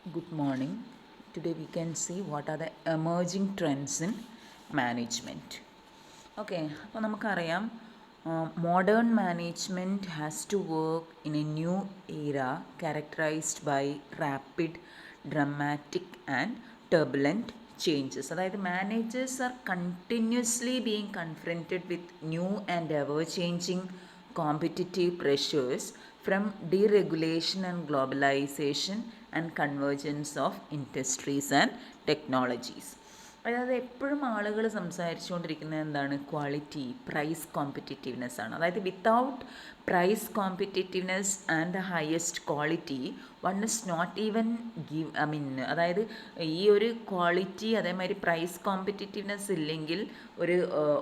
Good morning. Today we can see what are the emerging trends in management. Okay, അപ്പോൾ നമുക്കറിയാം modern management has to work in a new era characterised by rapid dramatic and turbulent changes. അതായത് managers are continuously being confronted with new and ever changing competitive pressures from deregulation and globalization and convergence of industries and technologies. അതായത് എപ്പോഴും ആളുകൾ സംസാരിച്ചുകൊണ്ടിരിക്കുന്നത് എന്താണ്? Quality, price competitiveness ആണ്. അതായത് without price competitiveness and the highest quality one is not even അതായത് ഈ ഒരു quality അതേമാതിരി പ്രൈസ് കോമ്പറ്റിറ്റീവ്നെസ് ഇല്ലെങ്കിൽ ഒരു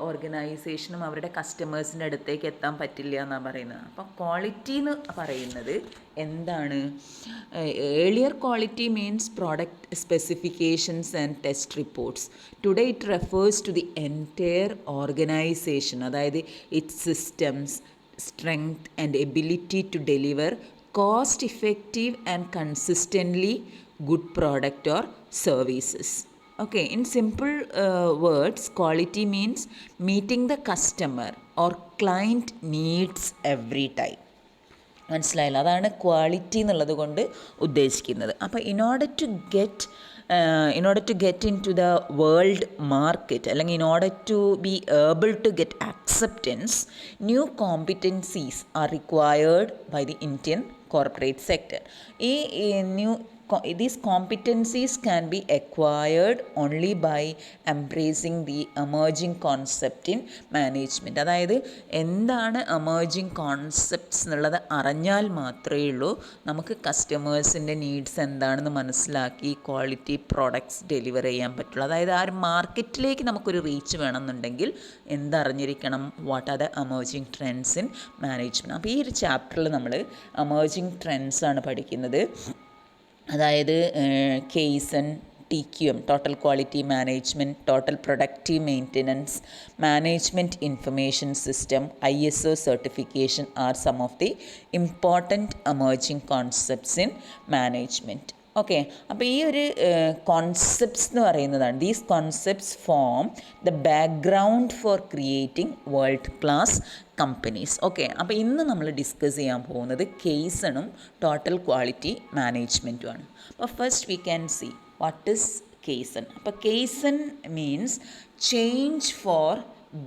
ഓർഗനൈസേഷനും അവരുടെ കസ്റ്റമേഴ്സിൻ്റെ അടുത്തേക്ക് എത്താൻ പറ്റില്ല എന്നാണ് പറയുന്നത്. അപ്പോൾ ക്വാളിറ്റി എന്ന് പറയുന്നത് എന്താണ്? Earlier quality means product specifications and test reports. Today it refers to the entire organisation, അതായത് its systems, strength and ability to deliver cost effective and consistently good product or services. Okay, in simple words, quality means meeting the customer or client needs every time. മനസ്സിലായില്ല? അതാണ് quality എന്നുള്ളത് കൊണ്ട് ഉദ്ദേശിക്കുന്നത്. അപ്പോൾ in order to get into the world market, അല്ലെങ്കിൽ in order to be able to get acceptance, new competencies are required by the Indian corporate sector. These competencies can be acquired only by embracing the emerging concept in management. അതായത് എന്താണ് emerging concepts എന്നുള്ളത് അറിഞ്ഞാൽ മാത്രമേ ഉള്ളൂ നമുക്ക് കസ്റ്റമേഴ്സിൻ്റെ needs എന്താണെന്ന് മനസ്സിലാക്കി quality products deliver ചെയ്യാൻ പറ്റുള്ളൂ. അതായത് ആ ഒരു മാർക്കറ്റിലേക്ക് നമുക്കൊരു റീച്ച് വേണമെന്നുണ്ടെങ്കിൽ എന്തറിഞ്ഞിരിക്കണം? What are the emerging trends in management. അപ്പോൾ ഈ ഒരു ചാപ്റ്ററിൽ നമ്മൾ എമേർജിങ് ട്രെൻഡ്സ് ആണ് പഠിക്കുന്നത്. അതായത് KESN, TQM, total quality management, total productive maintenance, management information system, ISO certification are some of the important emerging concepts in management. Okay, അപ്പോൾ ഈ ഒരു കോൺസെപ്റ്റ്സ് എന്ന് പറയുന്നതാണ്. These concepts form the background for creating world class companies. Okay, അപ്പോൾ ഇന്ന് നമ്മൾ discuss ചെയ്യാൻ പോകുന്നത് KESNും ടോട്ടൽ ക്വാളിറ്റി മാനേജ്മെൻറ്റുമാണ്. അപ്പോൾ first we can see what is KESN. അപ്പോൾ KESN means change for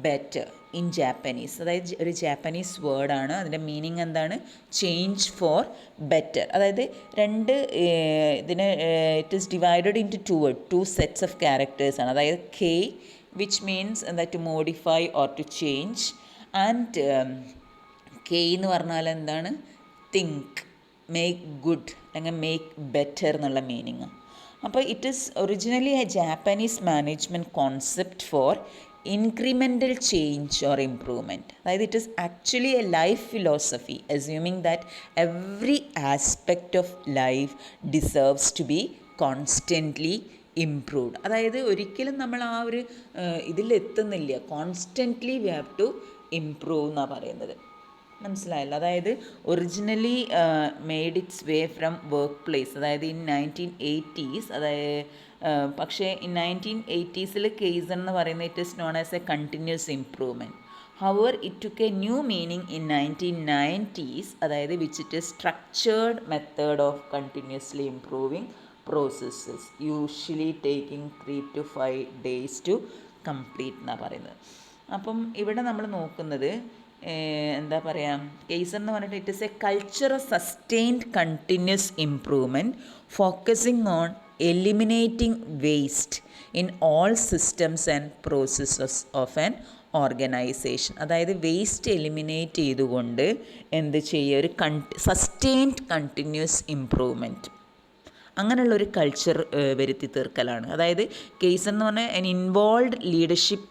better in Japanese. അതായത് ഒരു ജാപ്പനീസ് വേർഡാണ്. അതിൻ്റെ മീനിങ് എന്താണ്? Change for better. അതായത് ഇതിന് it is divided in two sets of ക്യാരക്ടേഴ്സാണ്. അതായത് K വിച്ച് മീൻസ് എന്താ? To modify or to change. And K എന്ന് പറഞ്ഞാൽ എന്താണ്? തിങ്ക്, മേക്ക് ഗുഡ് അല്ലെങ്കിൽ മേക്ക് ബെറ്റർ എന്നുള്ള മീനിങ്. അപ്പോൾ it is originally a Japanese management concept four incremental change or improvement. അതായത് it is actually a life philosophy assuming that every aspect of life deserves to be constantly improved. അതായത് ഒരിക്കലും നമ്മൾ ആ ഒരു ഇതിലെത്തുന്നില്ല. Constantly we have to improve എന്നാണ് പറയുന്നത്. മനസ്സിലായല്ലോ? അതായത് originally made its way from workplace. അതായത് ഇൻ 1980s, അതായത് പക്ഷേ ഇൻ 1980s KESN എന്ന് പറയുന്നത് it is known as a continuous improvement. However it took a new meaning in 1990s, അതായത് which it is structured method of continuously improving processes usually taking 3 to 5 days to complete എന്നാണ് പറയുന്നത്. അപ്പം ഇവിടെ നമ്മൾ നോക്കുന്നത് എന്താ പറയുക? KESN എന്ന് പറഞ്ഞിട്ട് it is a culture of sustained continuous improvement focusing on eliminating waste in all systems and processes of an organisation. അതായത് വേസ്റ്റ് എലിമിനേറ്റ് ചെയ്തുകൊണ്ട് എന്ത് ചെയ്യുക? ഒരു സസ്റ്റെയിൻഡ് കണ്ടിന്യൂസ് ഇംപ്രൂവ്മെൻറ്റ്, അങ്ങനെയുള്ളൊരു കൾച്ചർ വരുത്തി തീർക്കലാണ്. അതായത് KESN എന്ന് പറഞ്ഞാൽ an involved leadership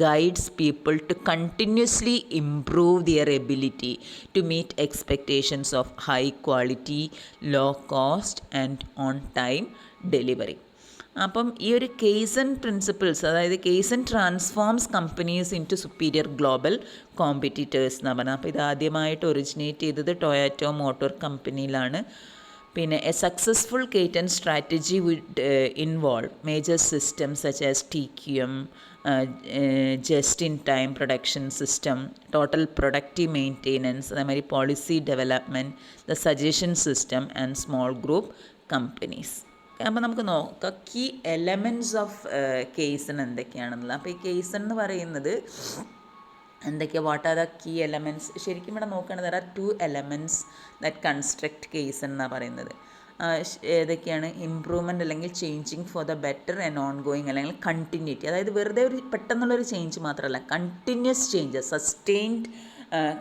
guides people to continuously improve their ability to meet expectations of high quality, low cost and on time delivery. അപ്പം ഈ ഒരു KESN പ്രിൻസിപ്പിൾസ്, അതായത് KESN transforms companies into superior global competitors എന്നാണ് പറഞ്ഞത്. അപ്പോൾ ഇത് ആദ്യമായിട്ട് originate ചെയ്തത് ടൊയോറ്റോ മോട്ടോർ കമ്പനിയിലാണ്. പിന്നെ a successful kaizen strategy would involve major systems such as TQM, just in time production system, total productive maintenance, അതേമാതിരി policy development, the suggestion system and small group companies. അപ്പോൾ നമുക്ക് നോക്കാം കീ എലമെൻറ്റ്സ് ഓഫ് കേസൺ എന്തൊക്കെയാണെന്നുള്ളത്. അപ്പോൾ ഈ kaizen എന്ന് പറയുന്നത് എന്തൊക്കെയാണ്, what are the key elements? ശരിക്കും ഇവിടെ നോക്കുകയാണെങ്കിൽ there are 2 elements that construct kaizen എന്നാണ് പറയുന്നത്. ഏതൊക്കെയാണ്? ഇമ്പ്രൂവ്മെൻറ്റ് അല്ലെങ്കിൽ changing for the better and ongoing അല്ലെങ്കിൽ കണ്ടിന്യൂറ്റി. അതായത് വെറുതെ ഒരു പെട്ടെന്നുള്ളൊരു ചേഞ്ച് മാത്രമല്ല, continuous change, sustained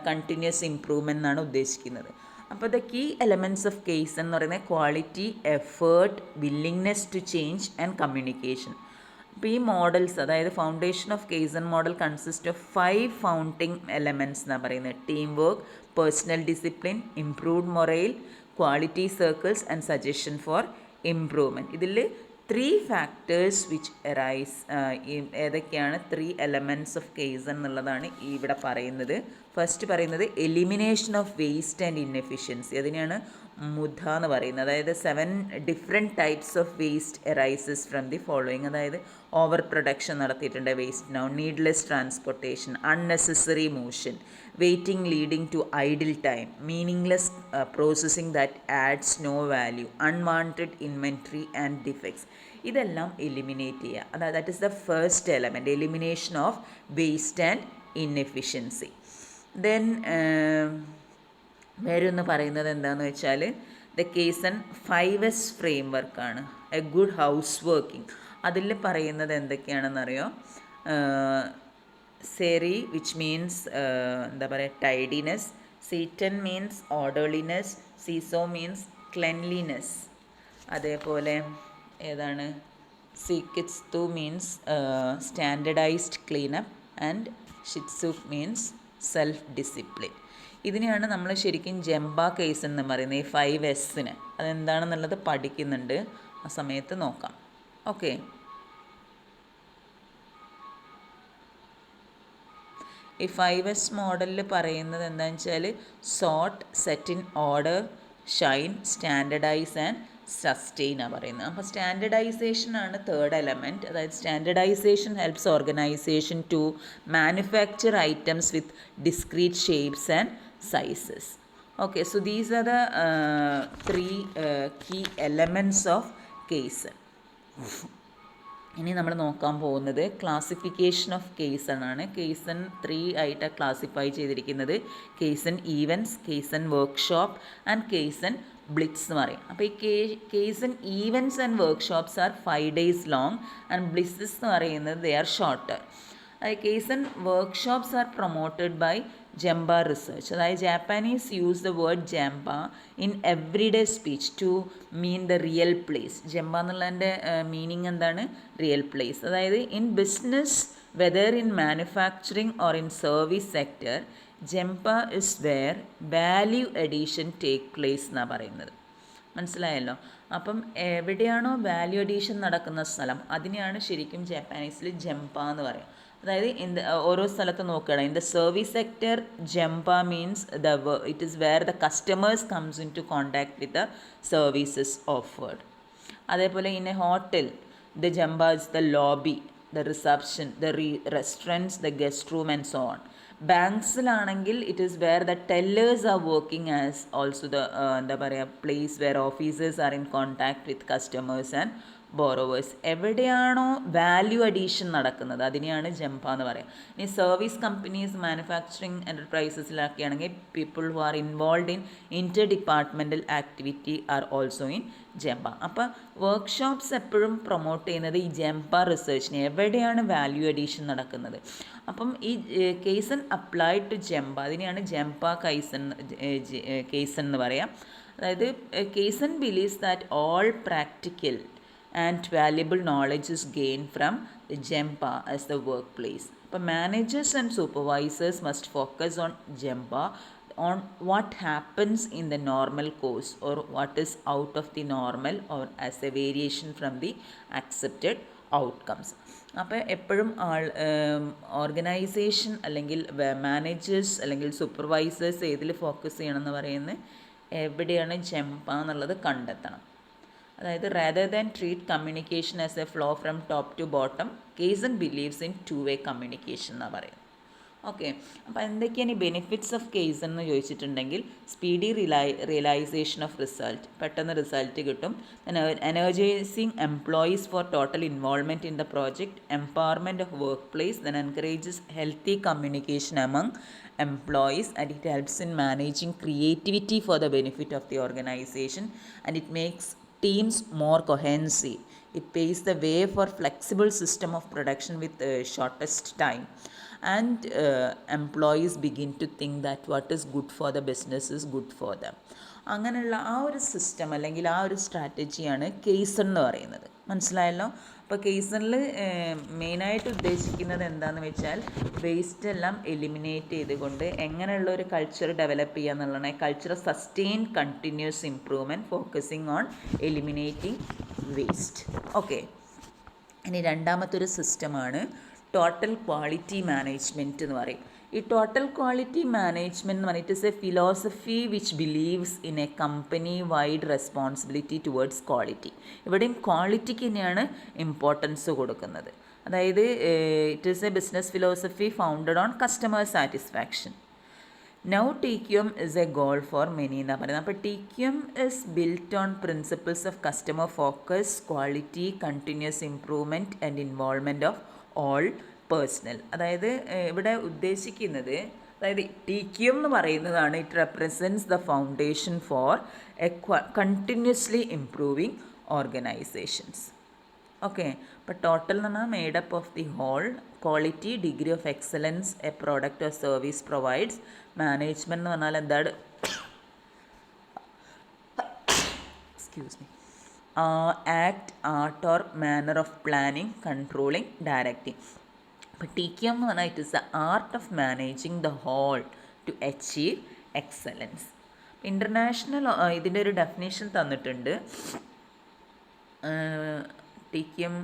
continuous improvement എന്നാണ് ഉദ്ദേശിക്കുന്നത്. അപ്പോൾ the key elements of kaizen എന്ന് പറയുന്നത് quality, effort, willingness to change and communication. അപ്പോൾ ഈ മോഡൽസ്, അതായത് foundation of kaizen model consist of 5 founding elements എന്നാണ് പറയുന്നത്. Team work, personal discipline, improved morale, quality circles and suggestion for improvement. ഇതിൽ 3 factors which arise. ഏതൊക്കെയാണ് 3 elements of kaizen എന്നുള്ളതാണ് ഇവിടെ പറയുന്നത്. ഫസ്റ്റ് പറയുന്നത് elimination of waste and inefficiency. അതിനെയാണ് muda എന്ന് പറയുന്നത്. അതായത് 7 different types of waste arises from the following. അതായത് ഓവർ പ്രൊഡക്ഷൻ നടത്തിയിട്ടുണ്ട് waste now, needless transportation, unnecessary motion, waiting leading to idle time, meaningless processing that adds no value, unwanted inventory and defects. ഇതെല്ലാം eliminate ചെയ്യുക. അതായത് that is the first element, elimination of waste and inefficiency. Then വേറൊന്ന് പറയുന്നത് എന്താണെന്ന് വെച്ചാൽ the kaizen 5S ഫ്രെയിംവർക്കാണ്. A good house working. അതിൽ പറയുന്നത് എന്തൊക്കെയാണെന്നറിയോ? സെറി വിച്ച് മീൻസ് എന്താ പറയുക, tidiness. Seiton means orderliness. Seiso means cleanliness. അതേപോലെ ഏതാണ്? Seiketsu means standardised cleanup and shitsuke means self discipline. ഇതിനെയാണ് നമ്മൾ ശരിക്കും ജംബ കേസ് എന്ന് പറയുന്നത്. ഈ 5Sന് അതെന്താണെന്നുള്ളത് പഠിക്കുന്നുണ്ട്, ആ സമയത്ത് നോക്കാം. ഓക്കെ. ഈ 5S മോഡലിൽ പറയുന്നത് എന്താണെന്ന് വെച്ചാൽ sort, set in order, shine, standardise and സസ്റ്റെയിനാണ് പറയുന്നത്. അപ്പോൾ സ്റ്റാൻഡർഡൈസേഷൻ ആണ് 3rd എലമെൻറ്റ്. അതായത് standardisation helps organisation to manufacture items with discrete shapes and sizes. Okay, so these are the 3 key elements of kaizen. ഇനി നമ്മൾ നോക്കാൻ പോകുന്നത് ക്ലാസിഫിക്കേഷൻ ഓഫ് കേസൺ ആണ്. കേസൺ 3 ആയിട്ട് ക്ലാസിഫൈ ചെയ്തിരിക്കുന്നത്. Kaizen events, kaizen workshop and kaizen blitz എന്ന് പറയും. അപ്പോൾ ഈ kaizen events and workshops are 5 days long and blitzes എന്ന് പറയുന്നത് they are shorter. Kaizen workshops are promoted by gemba research. അതായത് Japanese use the word gemba in everyday speech to mean the real place. Gemba എന്നുള്ളതിൻ്റെ meaning എന്താണ്? Real place. അതായത് in business, whether in manufacturing or in service sector, gemba is where value addition take place എന്നാണ് പറയുന്നത്. മനസ്സിലായല്ലോ? അപ്പം എവിടെയാണോ value addition നടക്കുന്ന സ്ഥലം അതിനെയാണ് ശരിക്കും ജാപ്പാനീസിൽ ജംബ എന്ന് പറയുക. അതായത് ഓരോ സ്ഥലത്ത് നോക്കുകയാണ്. In the service sector gemba means it is where the customers comes into contact with the services offered. അതേപോലെ in a hotel the gemba is the lobby, the reception, the restaurants, the guest room and so on. ബാങ്ക്സിലാണെങ്കിൽ it is where the tellers are working as also the എന്താ പറയുക place where officers are in contact with customers and borrowers. എവിടെയാണോ value addition നടക്കുന്നത് അതിനെയാണ് ജംബ എന്ന് പറയുക. ഇനി service companies, manufacturing എൻ്റർപ്രൈസസിലൊക്കെ ആണെങ്കിൽ people who are involve in inter departmental activity are also in gemba. അപ്പോൾ വർക്ക്ഷോപ്സ് എപ്പോഴും പ്രൊമോട്ട് ചെയ്യുന്നത് ഈ ജംബ റിസർച്ചിനെ, എവിടെയാണ് വാല്യൂ അഡീഷൻ നടക്കുന്നത്. അപ്പം ഈ കേസൺ അപ്ലൈഡ് ടു ജംബ അതിനെയാണ് ജംബ കേസൺ എന്ന് പറയാം. അതായത് kaizen believes that all practical and valuable knowledge is gained from the Gemba as the workplace. But managers and supervisors must focus on Gemba, on what happens in the normal course or what is out of the normal or as a variation from the accepted outcomes. അപ്പോൾ എപ്പോഴും organisation അല്ലെങ്കിൽ managers അല്ലെങ്കിൽ supervisors ഏതിൽ focus ചെയ്യണമെന്ന് പറയുന്നത് എവിടെയാണ് ജമ്പ എന്നുള്ളത് കണ്ടെത്തണം. അതായത് rather than treat communication as a flow from top to bottom, kaizen believes in two way communication എന്നാണ് പറയുന്നത്. ഓക്കെ, അപ്പോൾ എന്തൊക്കെയാണ് ഈ ബെനിഫിറ്റ്സ് ഓഫ് കേസ് എന്ന് ചോദിച്ചിട്ടുണ്ടെങ്കിൽ, സ്പീഡി റിയലൈസേഷൻ ഓഫ് റിസൾട്ട്, പെട്ടെന്ന് റിസൾട്ട് കിട്ടും. Energising employees four total involvement in the project, empowerment of work place, then encourages healthy communication among employees, and it helps in managing creativity for the benefit of the organization, and it makes teams more cohesive. It paves the way for flexible system of production with shortest time, and employees begin to think that what is good for the business is good for them. അങ്ങനെയുള്ള ആ ഒരു system അല്ലെങ്കിൽ ആ ഒരു സ്ട്രാറ്റജിയാണ് kaizen എന്ന് പറയുന്നത്. മനസ്സിലായല്ലോ? അപ്പോൾ കേസണിൽ മെയിനായിട്ട് ഉദ്ദേശിക്കുന്നത് എന്താണെന്ന് വെച്ചാൽ, വേസ്റ്റ് എല്ലാം എലിമിനേറ്റ് ചെയ്തുകൊണ്ട് എങ്ങനെയുള്ള ഒരു കൾച്ചർ ഡെവലപ്പ് ചെയ്യുക എന്നുള്ളതാണ്. Culture sustain continuous improvement focusing on eliminating waste. Okay, ഇനി രണ്ടാമത്തെ ഒരു സിസ്റ്റമാണ് ടോട്ടൽ ക്വാളിറ്റി മാനേജ്മെൻറ്റ് എന്ന് പറയും. ഈ ടോട്ടൽ ക്വാളിറ്റി മാനേജ്മെൻറ്റ് എന്ന് പറഞ്ഞിട്ട് it's a philosophy which believes in a company wide responsibility towards quality. ഇവിടെയും ക്വാളിറ്റിക്ക് തന്നെയാണ് ഇമ്പോർട്ടൻസ് കൊടുക്കുന്നത്. അതായത് it is a business philosophy founded on customer satisfaction. Now TQM is a goal for many എന്നാണ് പറയുന്നത്. അപ്പോൾ TQM is built on principles of customer focus, quality, continuous improvement and involvement of all personnel. അതായത് ഇവിടെ ഉദ്ദേശിക്കുന്നത്, അതായത് TQM എന്ന് പറയുന്നതാണ് it represents the foundation for A continuously improving organisations. Okay, അപ്പോൾ ടോട്ടൽ എന്ന് പറഞ്ഞാൽ made up of the whole, quality, degree of excellence a product or service provides, management എന്ന് പറഞ്ഞാൽ എന്താണ്, excuse me, act, art or manner of planning, controlling, directing. അപ്പോൾ TQM എന്ന് പറഞ്ഞാൽ it is the art of managing the whole to achieve excellence. International ഇതിൻ്റെ ഒരു definition തന്നിട്ടുണ്ട്. TQM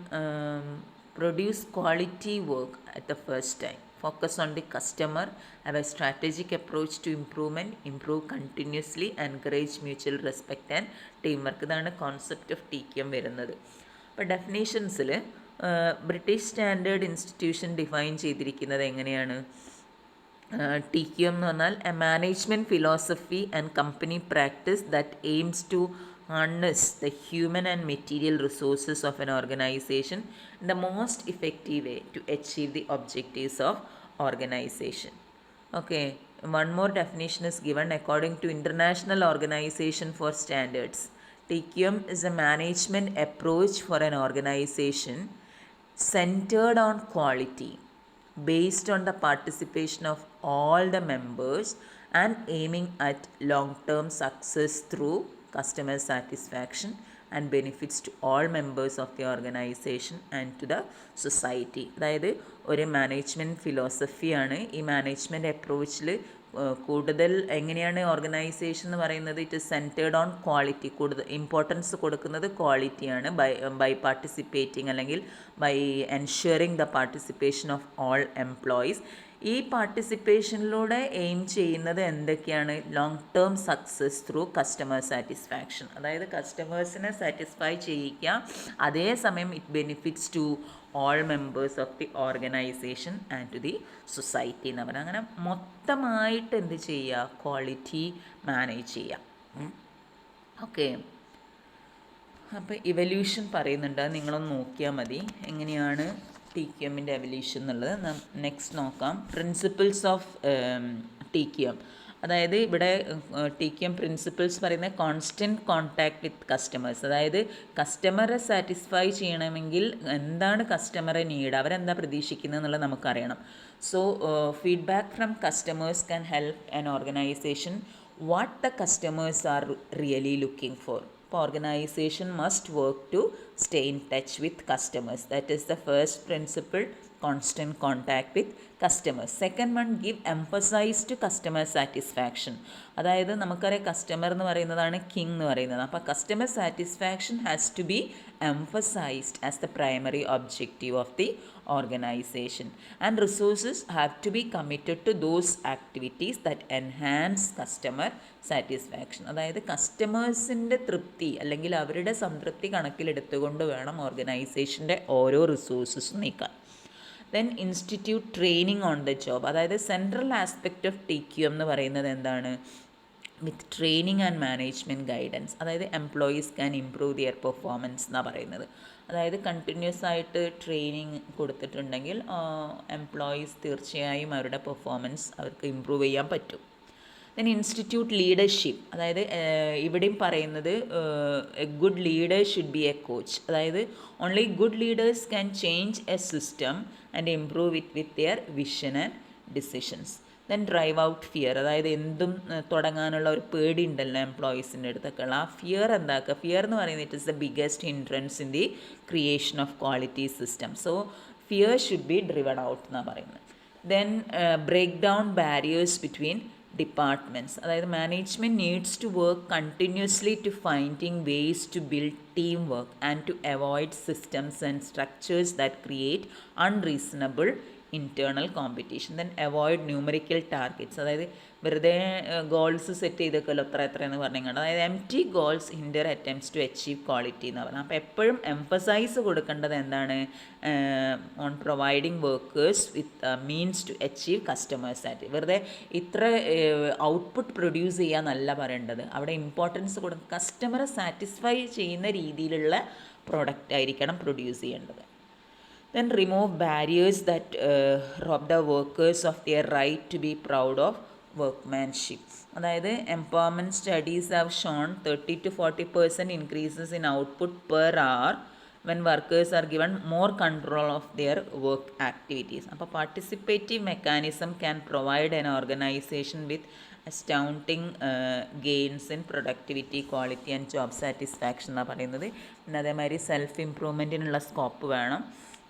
produce quality work at the first time, focus on the customer, have a strategic approach to improvement, improve continuously, encourage mutual respect and teamwork. ഇതാണ് concept of TQM വരുന്നത്. അപ്പോൾ ഡെഫിനേഷൻസിൽ British standard institution define ചെയ്തിരിക്കുന്നത് എങ്ങനെയാണ്? TQM എന്ന് പറഞ്ഞാൽ a management philosophy and company practice that aims to harness the human and material resources of an organization in the most effective way to achieve the objectives of organization. Okay, one more definition is given according to International Organization for Standards. TQM is a management approach for an organization centered on quality, based on the participation of all the members and aiming at long-term success through customer satisfaction and benefits to all members of the organization and to the society. അതായത് ഒരു management ഫിലോസഫിയാണ്. ഈ management അപ്രോച്ചിൽ കൂടുതൽ എങ്ങനെയാണ് organisation എന്ന് പറയുന്നത്, it is centred on quality, കൂടുതൽ importance കൊടുക്കുന്നത് ക്വാളിറ്റിയാണ്. ബൈ പാർട്ടിസിപ്പേറ്റിംഗ് അല്ലെങ്കിൽ by ensuring the participation of all employees. ഈ പാർട്ടിസിപ്പേഷനിലൂടെ എയിം ചെയ്യുന്നത് എന്തൊക്കെയാണ്? Long term success through customer satisfaction. അതായത് കസ്റ്റമേഴ്സിനെ സാറ്റിസ്ഫൈ ചെയ്യിക്കുക, അതേസമയം it benefits to all members of the organisation and to the society എന്ന് പറഞ്ഞാൽ അങ്ങനെ മൊത്തമായിട്ട് എന്ത് ചെയ്യുക? ക്വാളിറ്റി മാനേജ് ചെയ്യുക. ഓക്കെ, അപ്പോൾ ഇവല്യൂഷൻ പറയുന്നുണ്ട്, നിങ്ങളൊന്ന് നോക്കിയാൽ മതി എങ്ങനെയാണ് TQMൻ്റെ എവല്യൂഷൻ എന്നുള്ളത്. നെക്സ്റ്റ് നോക്കാം. Principles of TQM. അതായത് ഇവിടെ TQM പ്രിൻസിപ്പിൾസ് പറയുന്നത് കോൺസ്റ്റൻറ്റ് കോൺടാക്ട് വിത്ത് കസ്റ്റമേഴ്സ്. അതായത് കസ്റ്റമറെ സാറ്റിസ്ഫൈ ചെയ്യണമെങ്കിൽ എന്താണ് കസ്റ്റമറെ നീഡ്, അവരെന്താ പ്രതീക്ഷിക്കുന്നത് എന്നുള്ളത് നമുക്കറിയണം. So feedback from customers can help an organisation what the customers are really looking for. Organization must work to stay in touch with customers. That is the first principle, constant contact with customers. Second one, give emphasis to customer satisfaction. അതായത് നമുക്കറിയാം customer എന്ന് പറയുന്നതാണ് king എന്ന് പറയുന്നത്. അപ്പോൾ customer satisfaction has to be emphasized as the primary objective of the organization, and resources have to be committed to those activities that enhance customer satisfaction. അതായത് കസ്റ്റമേഴ്സിൻ്റെ തൃപ്തി അല്ലെങ്കിൽ അവരുടെ സംതൃപ്തി കണക്കിലെടുത്തുകൊണ്ട് വേണം ഓർഗനൈസേഷൻ്റെ ഓരോ റിസോഴ്സസും നീക്കാൻ. Then institute training on the job. അതായത് സെൻട്രൽ ആസ്പെക്റ്റ് ഓഫ് TQM എന്ന് പറയുന്നത് എന്താണ്? With training and management guidance. അതായത് employees can improve their performance എന്നാണ് പറയുന്നത്. അതായത് കണ്ടിന്യൂസ് ആയിട്ട് ട്രെയിനിങ് കൊടുത്തിട്ടുണ്ടെങ്കിൽ എംപ്ലോയീസ് തീർച്ചയായും അവരുടെ പെർഫോമൻസ് അവർക്ക് ഇമ്പ്രൂവ് ചെയ്യാൻ പറ്റും. Then institute leadership. അതായത് ഇവിടെയും പറയുന്നത് a good leader should be a coach. അതായത് only good leaders can change a system and improve it with their vision and decisions. Then drive out fear. അതായത് എന്തും തുടങ്ങാനുള്ള ഒരു പേടി ഉണ്ടല്ലോ എംപ്ലോയീസിൻ്റെ അടുത്തൊക്കെ ഉള്ള ആ ഫിയർ എന്താക്കുക? ഫിയർ എന്ന് പറയുന്നത് it is the biggest hindrance in the creation of quality system. So fear should be driven out എന്നാണ് പറയുന്നത്. Then break down barriers between departments. അതായത് management needs to work continuously to finding ways to build team work and to avoid systems and structures that create unreasonable internal competition. Then avoid numerical targets. അതായത് വെറുതെ goals set ചെയ്തേക്കല്ലോ എത്രയെന്ന് പറഞ്ഞുകൊണ്ട്. അതായത് empty goals hinder attempts to achieve quality എന്ന് പറയുന്നത്. അപ്പോൾ എപ്പോഴും എംഫസൈസ് കൊടുക്കേണ്ടത് എന്താണ്? On providing workers with means to achieve customers at. വെറുതെ ഇത്ര ഔട്ട്പുട്ട് പ്രൊഡ്യൂസ് ചെയ്യാന്നല്ല പറയേണ്ടത്. അവിടെ ഇമ്പോർട്ടൻസ് കൊടുക്കുക കസ്റ്റമറെ സാറ്റിസ്ഫൈ ചെയ്യുന്ന രീതിയിലുള്ള പ്രൊഡക്റ്റ് ആയിരിക്കണം പ്രൊഡ്യൂസ് ചെയ്യേണ്ടത്. Then remove barriers that rob the workers of their right to be proud of workmanship. അതായത് empowerment studies have shown 30-40% increases in output per hour when workers are given more control of their work activities. അപ്പോൾ participative mechanism can provide an organization with astounding gains in productivity, quality and job satisfaction എന്നാണ് പറയുന്നത്. പിന്നെ അതേമാതിരി self ഇംപ്രൂവ്മെൻറ്റിനുള്ള scope വേണം.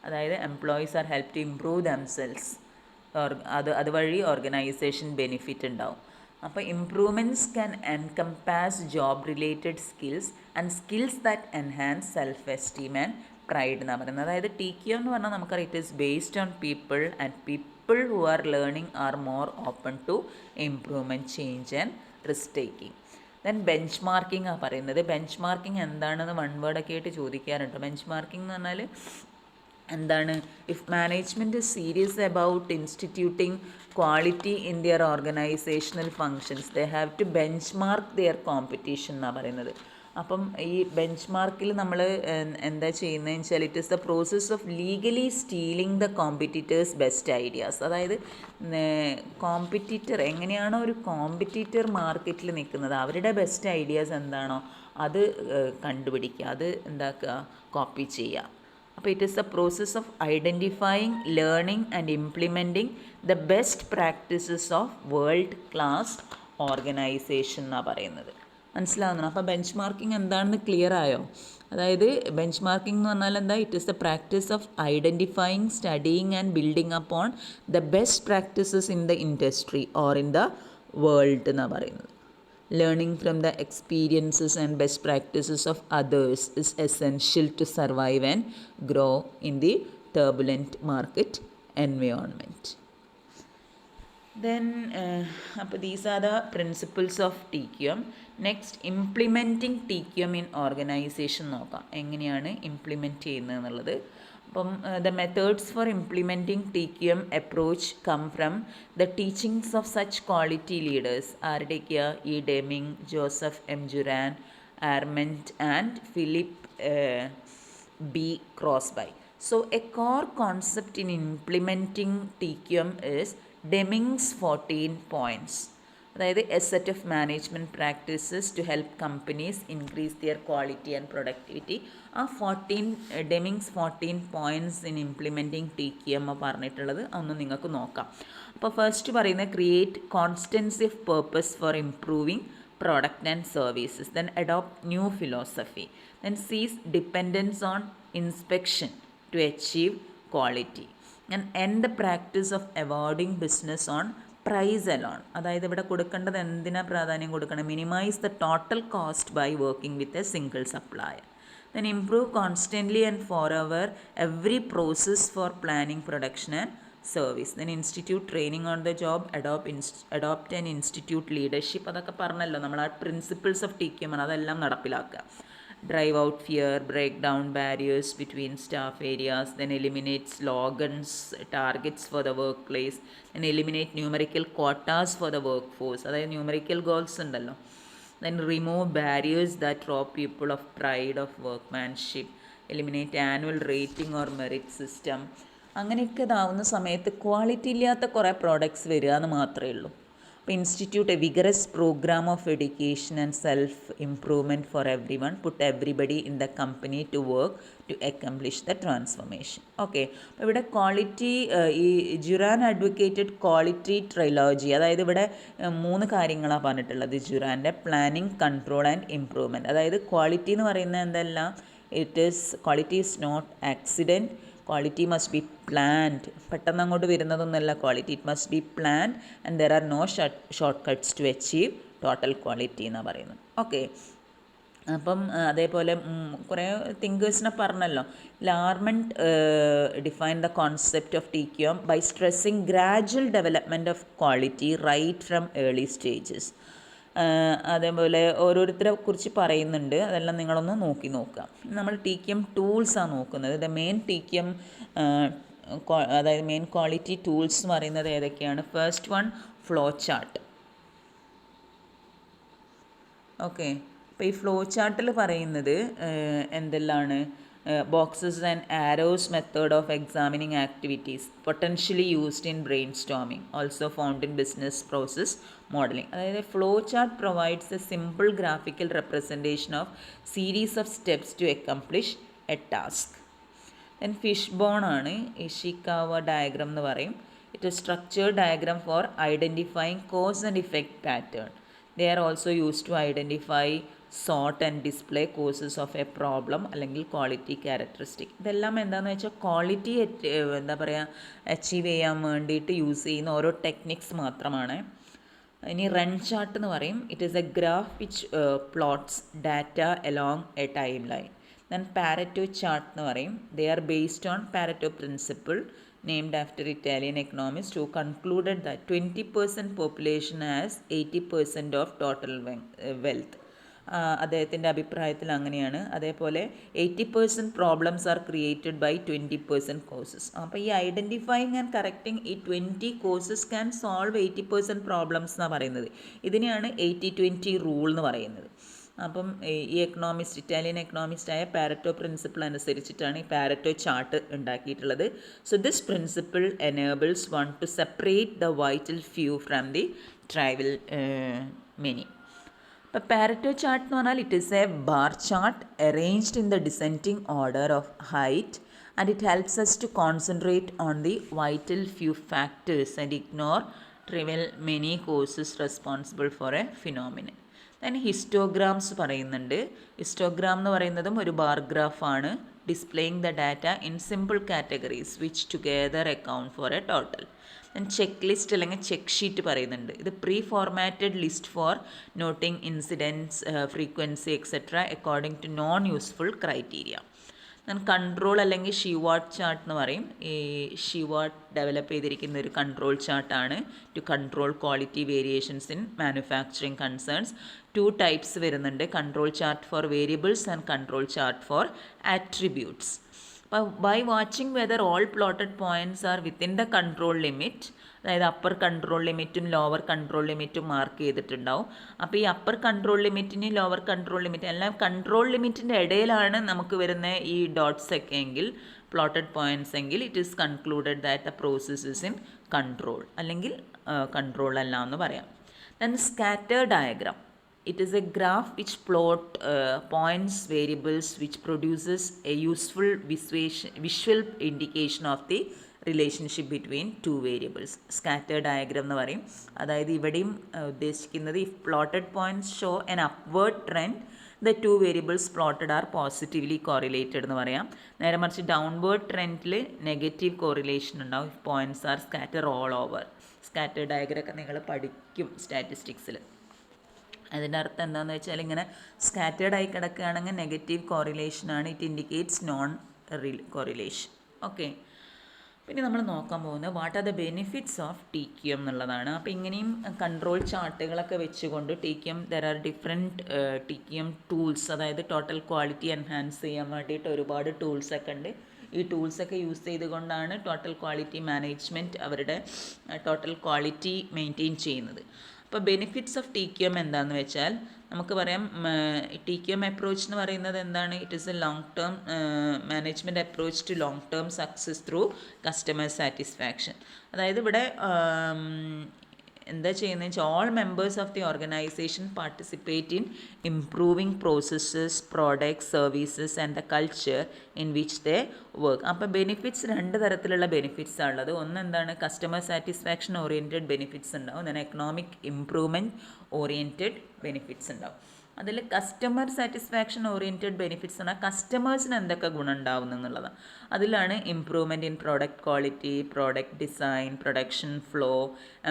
അതായത് employees are help to improve themselves. അതുവഴി organisation benefit ഉണ്ടാവും. അപ്പോൾ improvements can encompass job related skills and skills that enhance self esteem and pride എന്നാണ് പറയുന്നത്. അതായത് TQM എന്ന് പറഞ്ഞാൽ നമുക്കറിയാം it is based on people and people who are learning are more open to improvement, change and risk taking. Then benchmarking ആണ് പറയുന്നത്. Benchmarking എന്താണെന്ന് one വേർഡൊക്കെ ആയിട്ട് ചോദിക്കാറുണ്ട്. ബെഞ്ച് മാർക്കിംഗ് എന്ന് പറഞ്ഞാൽ എന്താണ്? If management is serious about instituting quality in their organisational functions they have to benchmark their competition എന്നാണ് പറയുന്നത്. അപ്പം ഈ ബെഞ്ച് മാർക്കിൽ നമ്മൾ എന്താ ചെയ്യുന്നതെന്ന് വെച്ചാൽ it is the process of legally stealing the competitors best ideas. അതായത് കോമ്പറ്റീറ്റർ എങ്ങനെയാണോ ഒരു കോമ്പറ്റീറ്റർ മാർക്കറ്റിൽ നിൽക്കുന്നത് അവരുടെ ബെസ്റ്റ് ഐഡിയാസ് എന്താണോ അത് കണ്ടുപിടിക്കുക, അത് എന്താക്കുക, കോപ്പി ചെയ്യുക. അപ്പോൾ it is the process of identifying, learning and implementing the best practices of world class organisation എന്നാണ് പറയുന്നത്. മനസ്സിലാവുന്നു? അപ്പോൾ ബെഞ്ച് മാർക്കിംഗ് എന്താണെന്ന് ക്ലിയർ ആയോ? അതായത് ബെഞ്ച് മാർക്കിംഗ് എന്ന് പറഞ്ഞാൽ എന്താ? It is the practice of identifying, studying and building upon the best practices in the industry or in the world എന്നാണ് പറയുന്നത്. Learning from the experiences and best practices of others is essential to survive and grow in the turbulent market environment. Then, these are the principles of TQM. Next, implementing TQM in organization നോക്കാം. എങ്ങനെയാണ് implement ചെയ്യുന്നത് എന്നുള്ളത്. അപ്പം the methods for implementing TQM approach come from the teachings of such quality leaders. ആരുടെയൊക്കെയാ? E. Deming, Joseph M. Juran, Arment and Philip B. Crosby. So a core concept in implementing TQM is Deming's 14 points. അതായത് a set of management practices to help companies increase their quality and productivity. ആ Deming's 14 points in implementing TQM പറഞ്ഞിട്ടുള്ളത് ഒന്ന് നിങ്ങൾക്ക് നോക്കാം. അപ്പോൾ first പറയുന്നത് create constancy of purpose for improving product and services. Then adopt new philosophy. Then cease dependence on inspection to achieve quality. And end the practice of avoiding business on price alone. അതായത് ഇവിടെ കൊടുക്കേണ്ടത് എന്തിനാ പ്രാധാന്യം കൊടുക്കണം? Minimise the total cost by working with a single supplier. Then improve constantly and forever every process for planning, production and service. Then institute training on the job, adopt and institute leadership. അതൊക്കെ പറഞ്ഞല്ലോ നമ്മൾ ആ principles of TQM അതെല്ലാം നടപ്പിലാക്കുക. Drive out fear, break down barriers between staff areas, then eliminate slogans, targets for the workplace, and eliminate numerical quotas for the workforce. അതായത് numerical goals ഉണ്ടല്ലോ. Then remove barriers that rob people of pride of workmanship, eliminate annual rating or merit system. അങ്ങനെയൊക്കെ ഇതാവുന്ന സമയത്ത് quality ഇല്ലാത്ത കുറേ products വരിക എന്ന് മാത്രമേ ഉള്ളൂ. അപ്പോൾ institute a vigorous programme of education and self improvement for every one, put everybody in the company to work to accomplish the transformation. Okay, അപ്പോൾ ഇവിടെ ക്വാളിറ്റി, ഈ ജുറാൻ അഡ്വക്കേറ്റഡ് ക്വാളിറ്റി ട്രൈലോജി, അതായത് ഇവിടെ 3 കാര്യങ്ങളാണ് പറഞ്ഞിട്ടുള്ളത് ജുറാൻ്റെ: പ്ലാനിങ്, കൺട്രോൾ ആൻഡ് ഇംപ്രൂവ്മെൻറ്റ്. അതായത് ക്വാളിറ്റി എന്ന് പറയുന്നത് എന്തെല്ലാം? Quality is not accident, quality must be planned. പെട്ടെന്ന് അങ്ങോട്ട് വരുന്നതൊന്നുമല്ല quality. It must be planned and there are no short cuts to achieve total quality എന്നാണ് പറയുന്നത്. ഓക്കെ, അപ്പം അതേപോലെ കുറേ തിങ്കേഴ്സിനെ പറഞ്ഞല്ലോ. ലാർമെൻറ്റ് define the concept of TQM by stressing gradual development of quality right from early stages. അതേപോലെ ഓരോരുത്തരെ കുറിച്ച് പറയുന്നുണ്ട്, അതെല്ലാം നിങ്ങളൊന്ന് നോക്കി നോക്കുക. നമ്മൾ TQM ടൂൾസാണ് നോക്കുന്നത്. ദ മെയിൻ TQM അതായത് മെയിൻ ക്വാളിറ്റി ടൂൾസ് എന്ന് പറയുന്നത് ഏതൊക്കെയാണ്? First one, flow chart. Okay, അപ്പോൾ ഈ ഫ്ലോ ചാർട്ടിൽ പറയുന്നത് എന്തെല്ലാണ്? boxes and arrows method of examining activities potentially used in brainstorming, also found in business process modeling. അതായത് flow chart provides a simple graphical representation of series of steps to accomplish a task. then fishbone ആണ്, Ishikawa diagram എന്ന് പറയും. It is structured diagram for identifying cause and effect pattern. They are also used to identify sort and display causes of a problem അല്ലെങ്കിൽ quality characteristic. ഇതെല്ലാം എന്താണെന്ന് വെച്ചാൽ quality എന്താ പറയുക achieve ചെയ്യാൻ വേണ്ടിയിട്ട് യൂസ് ചെയ്യുന്ന ഓരോ ടെക്നിക്സ് മാത്രമാണ്. ഇനി റൺ ചാർട്ട് എന്ന് പറയും. It is A graph which plots data along A time line. Then Pareto chart എന്ന് പറയും. They are based on Pareto principle named after Italian economist who concluded that 20% population has 80% of total wealth. അദ്ദേഹത്തിൻ്റെ അഭിപ്രായത്തിൽ അങ്ങനെയാണ്. അതേപോലെ 80% problems are created by 20% causes. അപ്പോൾ ഈ identifying and correcting ഈ 20 causes can solve 80% problems എന്നാണ് പറയുന്നത്. ഇതിനെയാണ് 80-20 റൂൾ എന്ന് പറയുന്നത്. അപ്പം ഈ എക്കണോമിസ്റ്റ്, ഇറ്റാലിയൻ എക്കണോമിസ്റ്റായ പാരറ്റോ പ്രിൻസിപ്പിൾ അനുസരിച്ചിട്ടാണ് ഈ പാരറ്റോ ചാർട്ട് ഉണ്ടാക്കിയിട്ടുള്ളത്. So this principle enables one two separate the vital few from the tribal many. ഇപ്പോൾ പാരറ്റോ ചാർട്ട് എന്ന് പറഞ്ഞാൽ it is A bar chart arranged in the descending order of height and it helps us to concentrate on the vital few factors and ignore trivial many causes responsible for a phenomenon. then histograms പറയുന്നുണ്ട്. Histogram എന്ന് പറയുന്നതും ഒരു bar ഗ്രാഫാണ്. Displaying the data in simple categories which together account for a total. Then check list അല്ലെങ്കിൽ check sheet പറയുന്നുണ്ട്. ഇത് pre formatted list for noting incidence, frequency etcetera according to known useful criteria. Then control അല്ലെങ്കിൽ Shewhart chart എന്ന് പറയും. ഈ ഷിവാട്ട് develop ചെയ്തിരിക്കുന്ന ഒരു control ചാർട്ടാണ് to control quality variations in manufacturing concerns. 2 types വരുന്നുണ്ട്, control chart for variables and control chart for attributes. അപ്പോൾ by watching whether all plotted points are within the control limit, അതായത് upper control ലിമിറ്റും lower control ലിമിറ്റും mark ചെയ്തിട്ടുണ്ടാവും. അപ്പോൾ ഈ upper control ലിമിറ്റിനും lower control limit എല്ലാം കൺട്രോൾ ലിമിറ്റിൻ്റെ ഇടയിലാണ് നമുക്ക് വരുന്ന ഈ ഡോട്ട്സ് ഒക്കെ എങ്കിൽ, പ്ലോട്ടഡ് പോയിൻറ്റ്സ് എങ്കിൽ, it is concluded that the process is in control, അല്ലെങ്കിൽ കൺട്രോൾ അല്ല എന്ന് പറയാം. Then scatter diagram. It is a graph which plot points variables which produces a useful visual indication of the relationship between 2 variables. Scatter diagram എന്ന് പറയും. അതായത് ഇവിടെയും ഉദ്ദേശിക്കുന്നത് if plotted points show an upward trend the two variables plotted are positively correlated എന്ന് പറയാം. നേരെ മറിച്ച് downward ട്രെൻഡിൽ നെഗറ്റീവ് കോറിലേഷൻ ഉണ്ടാവും if points are scatter all over. Scatter ഡയഗ്രമൊക്കെ നിങ്ങൾ പഠിക്കും സ്റ്റാറ്റിസ്റ്റിക്സിൽ. അതിൻ്റെ അർത്ഥം എന്താണെന്ന് വെച്ചാൽ ഇങ്ങനെ സ്കാറ്റേർഡ് ആയി കിടക്കുകയാണെങ്കിൽ നെഗറ്റീവ് കോറിലേഷനാണ്. It indicates non correlation. Okay, പിന്നെ നമ്മൾ നോക്കാൻ പോകുന്നത് what are the benefits of TQM എന്നുള്ളതാണ്. അപ്പോൾ ഇങ്ങനെയും കൺട്രോൾ ചാർട്ടുകളൊക്കെ വെച്ചുകൊണ്ട് TQM there are different TQM tools, അതായത് ടോട്ടൽ ക്വാളിറ്റി എൻഹാൻസ് ചെയ്യാൻ വേണ്ടിയിട്ട് ഒരുപാട് ടൂൾസൊക്കെ ഉണ്ട്. ഈ ടൂൾസൊക്കെ യൂസ് ചെയ്തുകൊണ്ടാണ് ടോട്ടൽ ക്വാളിറ്റി മാനേജ്മെൻറ്റ് അവരുടെ ടോട്ടൽ ക്വാളിറ്റി മെയിൻറ്റെയിൻ ചെയ്യുന്നത്. അപ്പോൾ ബെനിഫിറ്റ്സ് ഓഫ് TQM എന്താണെന്ന് വെച്ചാൽ നമുക്ക് പറയാം, TQM അപ്രോച്ച് എന്ന് പറയുന്നത് എന്താണ്? It is a long term management approach to long term success through customer satisfaction. അതായത് ഇവിടെ എന്താ ചെയ്യുന്നത് വെച്ചാൽ all members of the organisation participate in improving processes, products, services and the culture in which they work. അപ്പോൾ benefits രണ്ട് തരത്തിലുള്ള benefits ആണുള്ളത്. ഒന്ന് എന്താണ്? കസ്റ്റമർ സാറ്റിസ്ഫാക്ഷൻ ഓറിയൻറ്റഡ് ബെനിഫിറ്റ്സ് ഉണ്ടാവും, then economic improvement oriented benefits ഉണ്ടാവും. അതിൽ കസ്റ്റമർ സാറ്റിസ്ഫാക്ഷൻ ഓറിയൻറ്റഡ് ബെനിഫിറ്റ്സ് എന്നാൽ കസ്റ്റമേഴ്സിന് എന്തൊക്കെ ഗുണം ഉണ്ടാവും എന്നുള്ളതാണ്. അതിലാണ് improvement in product quality, product design, production flow,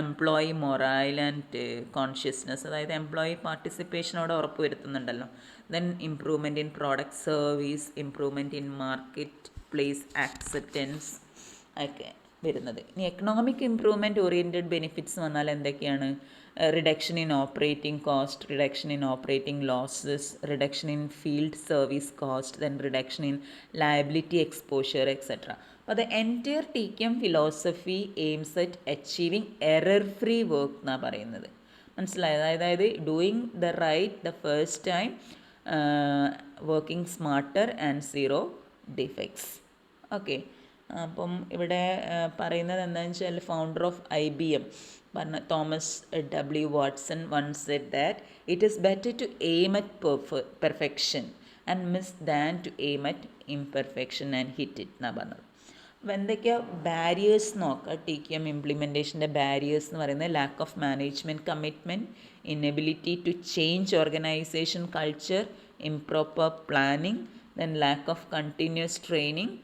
employee morale and consciousness, അതായത് എംപ്ലോയി പാർട്ടിസിപ്പേഷനോടെ ഉറപ്പ് വരുത്തുന്നുണ്ടല്ലോ. Then improvement in product service, improvement in marketplace acceptance ഒക്കെ വരുന്നത്. ഇനി എക്കണോമിക് ഇംപ്രൂവ്മെൻറ്റ് ഓറിയൻറ്റഡ് ബെനിഫിറ്റ്സ് വന്നാൽ എന്തൊക്കെയാണ്? Reduction in operating cost, reduction in operating losses, reduction in field service cost, then reduction in liability exposure etcetera. അപ്പോൾ the entire TQM philosophy aims at achieving error free work എന്നാണ് പറയുന്നത്. മനസ്സിലായത്? അതായത് doing the write the first time, working smarter and zero defects. Okay, അപ്പം ഇവിടെ പറയുന്നത് എന്താണെന്ന് വെച്ചാൽ ഫൗണ്ടർ ഓഫ് IBM പറഞ്ഞ Thomas W. Watson once said that it is better to aim at perfection and miss than to aim at imperfection and hit it എന്നാണ് പറഞ്ഞത്. അപ്പോൾ എന്തൊക്കെയാണ് ബാരിയേഴ്സ് നോക്കുക. TQM ഇംപ്ലിമെൻറ്റേഷൻ്റെ ബാരിയേഴ്സ് എന്ന് പറയുന്നത് lack of management commitment, inability to change organisation culture, improper planning, then lack of continuous training,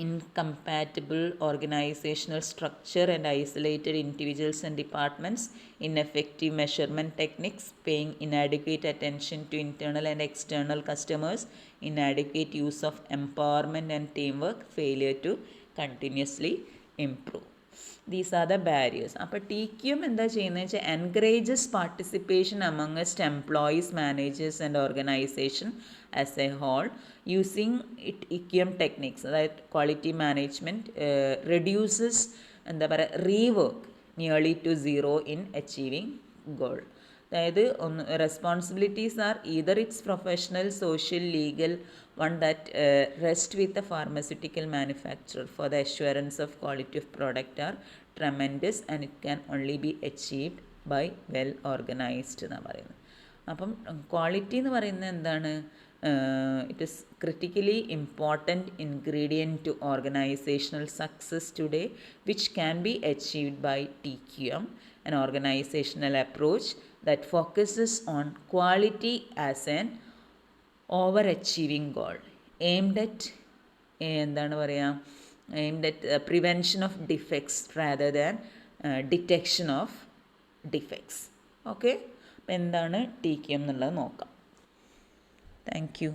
incompatible organizational structure and isolated individuals and departments, ineffective measurement techniques, paying inadequate attention to internal and external customers, inadequate use of empowerment and teamwork, failure to continuously improve. These are the barriers. അപ്പോൾ TQM എന്താ ചെയ്യുന്നത് വെച്ചാൽ encourages participation amongst employees, managers and organisation as a whole using TQM techniques, അതായത് quality management reduces എന്താ പറയുക rework nearly to zero in achieving goal. അതായത് ഒന്ന് responsibilities are either it's professional, social, legal, one that rest with the pharmaceutical manufacturer for the assurance of quality of product are tremendous and it can only be achieved by well organized എന്നാണ് പറയുന്നത്. അപ്പം quality എന്ന് പറയുന്നത് എന്താണ്? It is critically important ingredient to organisational success today which can be achieved by TQM, an organizational approach that focuses on quality as an over achieving goal, aimed at എന്താണ് പറയുക, aimed at prevention of defects rather than detection of defects. Okay, അപ്പോൾ എന്താണ് TQM എന്നുള്ളത് നോക്കാം. Thank you.